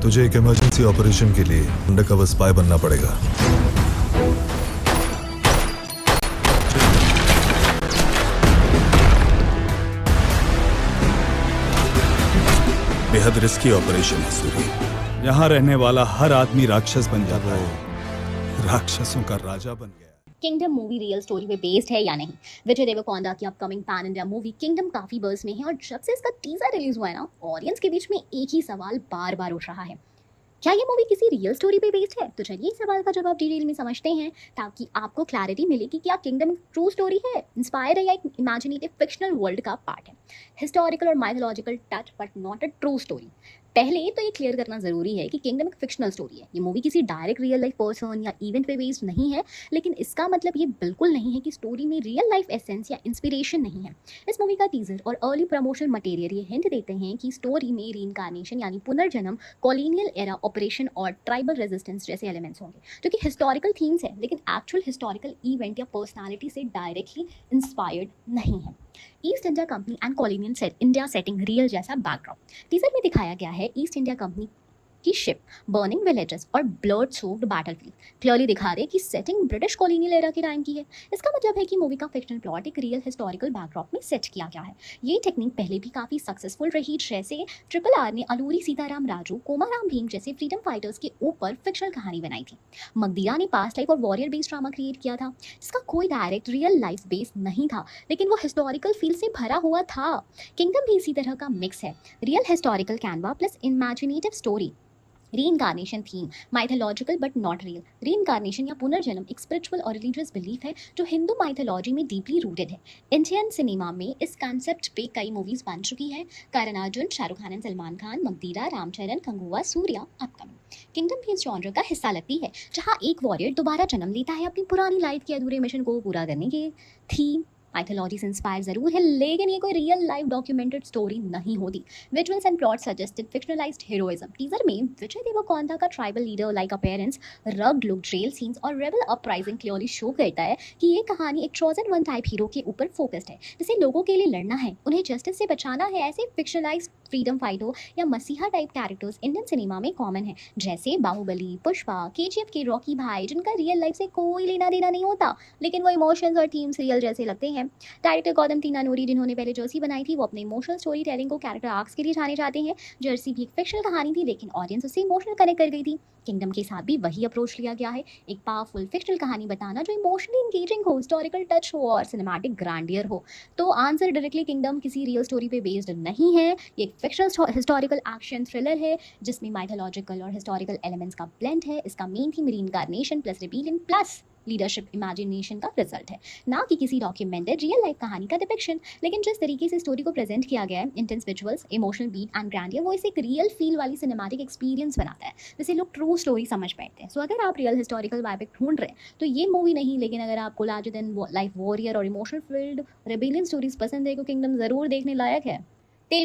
तुझे एक emergency operation के लिए अंडरकवर स्पाई बनना पड़ेगा। बेहद रिस्की ऑपरेशन है सूरी। यहाँ रहने वाला हर आदमी राक्षस बन जाता है, राक्षसों का राजा बन गया। किंगडम मूवी रियल स्टोरी पे बेस्ड है या नहीं? विजय देवरकोंडा की upcoming pan India movie kingdom काफी बज़ में है और जब से इसका टीजर रिलीज हुआ है ना, ऑडियंस के बीच में एक ही सवाल बार बार उठ रहा है, क्या ये मूवी किसी रियल स्टोरी पे बेस्ड है? तो चलिए इस सवाल का जवाब डिटेल में समझते हैं ताकि आपको क्लैरिटी मिले कि क्या किंगडम एक ट्रू स्टोरी है, इंस्पायर है या एक इमेजिनेटिव फिक्शनल वर्ल्ड का पार्ट है, हिस्टोरिकल और mythological touch but not a true story. पहले तो ये क्लियर करना जरूरी है कि किंगडम एक फिक्शनल स्टोरी है। ये मूवी किसी डायरेक्ट रियल लाइफ पर्सन या इवेंट पे बेस्ड नहीं है, लेकिन इसका मतलब ये बिल्कुल नहीं है कि स्टोरी में रियल लाइफ एसेंस या इंस्पिरेशन नहीं है। इस मूवी का टीजर और अर्ली प्रमोशनल मटेरियल ये हिंट देते हैं कि स्टोरी में रीइंकार्नेशन यानी पुनर्जन्म, कॉलोनियल एरा ऑपरेशन और ट्राइबल रेजिस्टेंस जैसे एलिमेंट्स होंगे, जो कि हिस्टोरिकल थीम्स है लेकिन एक्चुअल हिस्टोरिकल इवेंट या पर्सनैलिटी से डायरेक्टली इंस्पायर्ड नहीं है। East India company and colonial set India setting real जैसा बैकड्रॉप टीजर में दिखाया गया है। ईस्ट इंडिया कंपनी की शिप, बर्निंग विलेजेस और ब्लड सोक्ड बैटलफील्ड क्लियरली दिखा रहे कि सेटिंग ब्रिटिश कॉलोनियल एरा के टाइम की है। इसका मतलब है कि मूवी का फिक्शनल प्लॉट एक रियल हिस्टोरिकल बैकड्रॉप में सेट किया गया है। ये टेक्निक पहले भी काफी सक्सेसफुल रही, जैसे RRR ने अलूरी सीताराम राजू, कोमाराम भीम जैसे फ्रीडम फाइटर्स के ऊपर फिक्शनल कहानी बनाई थी। मगधीरा ने पास्ट लाइफ और वॉरियर बेस्ड ड्रामा क्रिएट किया था, जिसका कोई डायरेक्ट रियल लाइफ बेस नहीं था, लेकिन वो हिस्टोरिकल फील से भरा हुआ था। किंगडम भी इसी तरह का मिक्स है, real historical canvas plus imaginative story. Reincarnation theme, mythological but not real. Reincarnation या पुनर्जन्म एक स्पिरिचुअल और रिलीजियस बिलीफ है जो हिंदू माइथोलॉजी में डीपली रूटेड है। इंडियन सिनेमा में इस कॉन्सेप्ट पे कई मूवीज बन चुकी है, Karan Arjun, Shahrukh Khan and Salman Khan, Magadheera, Ram Charan, Kanguva, Suriya, upcoming. Kingdom भी इस जॉनर का हिस्सा लगती है, जहाँ एक वॉरियर दोबारा जन्म लेता है अपनी पुरानी लाइफ के अधूरे मिशन को पूरा करने के। थीम माइथोलॉजी से इंस्पायर जरूर है, लेकिन ये कोई रियल लाइफ डॉक्यूमेंटेड स्टोरी नहीं होती। Visuals and plot suggested fictionalised heroism. Teaser में विजय देवरकोंडा का tribal leader like appearance, rugged look, jail scenes और रेबल अपराइजिंग क्लियरली शो करता है कि ये कहानी एक चॉजन वन टाइप हीरो के ऊपर फोकस्ड है, जिसे लोगों के लिए लड़ना है, उन्हें जस्टिस से बचाना है। ऐसे फिक्शनलाइज्ड फ्रीडम फाइटर या मसीहा टाइप कैरेक्टर्स इंडियन सिनेमा में कॉमन है, जैसे बाहुबली, पुष्पा, KGF के रॉकी भाई, जिनका रियल लाइफ से कोई लेना देना नहीं होता, लेकिन वो इमोशंस और थीम्स रियल जैसे लगते हैं। डायरेक्टर गौतम तीनानूरी, जिन्होंने पहले जर्सी बनाई थी, वो अपने इमोशनल स्टोरी टेलिंग को कैरेक्टर आर्क्स के लिए जाने जाते हैं। जर्सी भी एक फिक्शनल कहानी थी, लेकिन ऑडियंस उससे इमोशनल कनेक्ट कर गई थी। किंगडम के साथ भी वही अप्रोच लिया गया है, एक पावरफुल फिक्शनल कहानी बताना जो इमोशनली इंगेजिंग हो, हिस्टोरिकल टच हो और सिनेमैटिक ग्रैंडियर हो। तो आंसर डायरेक्टली किंगडम किसी रियल स्टोरी पे बेस्ड नहीं है। ये एक फिक्शनल हिस्टोरिकल एक्शन थ्रिलर है जिसमें माइथोलॉजिकल और हिस्टोरिकल एलिमेंट्स का ब्लेंड है। इसका main theme reincarnation plus rebellion plus leadership imagination का रिजल्ट है, ना कि किसी डॉक्यूमेंटेड रियल लाइफ कहानी का डिपिक्शन। लेकिन जिस तरीके से स्टोरी को प्रेजेंट किया गया है, intense visuals, emotional beat and grandeur, वो इसे एक रियल फील वाली सिनेमैटिक एक्सपीरियंस बनाता है, जिसे लोग ट्रू स्टोरी समझ पाते हैं। सो अगर आप रियल हिस्टोरिकल वाइब ढूंढ रहे हैं तो ये मूवी नहीं, लेकिन अगर आपको लार्जर देन लाइफ वॉरियर और इमोशनल फील्ड रेबेलियन स्टोरीज पसंद है तो किंगडम जरूर देखने लायक है।